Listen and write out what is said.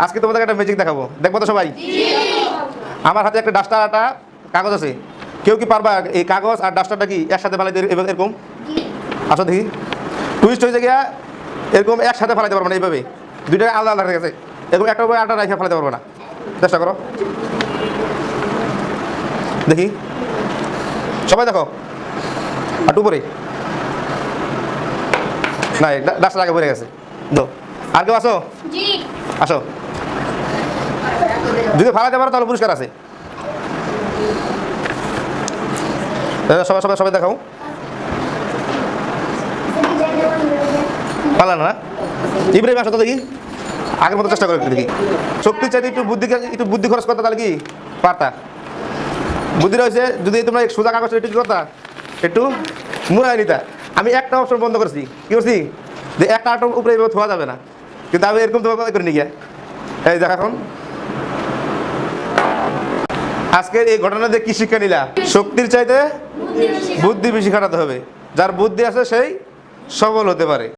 আজকে তোমাদের একটা ম্যাজিক দেখাবো, দেখবো তো সবাই? আমার হাতে একটা ডাস্টার একটা কাগজ আছে, কেউ কি পারবা এই কাগজ আর ডাস্টারটা কি একসাথে ফেলাইতে এরকম? আসো দেখি, টুইস্ট হয়েছে গিয়া এরকম একসাথে ফেলাইতে পারবো না, এইভাবে দুইটা আলাদা আলাদা গেছে, এরকম একটা আটা রাখা ফেলাইতে পারবো না। চেষ্টা করো, দেখি সবাই দেখো। আর উপরে না, ডাস্টার আগে পড়ে গেছে। আর কেউ আসো, আসো, যদি ফালাইতে পারো তাহলে পুরস্কার আছে। সবাই সবাই সবাই দেখাও। পারলাম না, ইব্রাহিম আসো তো দেখি, আগের মতো চেষ্টা করে দেখি। শক্তি চাইতে একটু বুদ্ধি খরচ করতে তাহলে কি পারতা? বুদ্ধি রয়েছে, যদি তোমরা সোজা কাগজ একটু কি করতা, একটু মুড়াই নিতা। আমি একটা অপশন বন্ধ করছি, কি করছি, যে একটা আটোর উপরে এভাবে থোয়া যাবে না, কিন্তু আমি এরকম তোমার করে নিয়ে গিয়া এই দেখ। এখন আজকের এই ঘটনা দিয়ে কি শিক্ষা নিলা? শক্তির চাইতে বুদ্ধি বেশি খাটাতে হবে, যার বুদ্ধি আছে সেই সবল হতে পারে।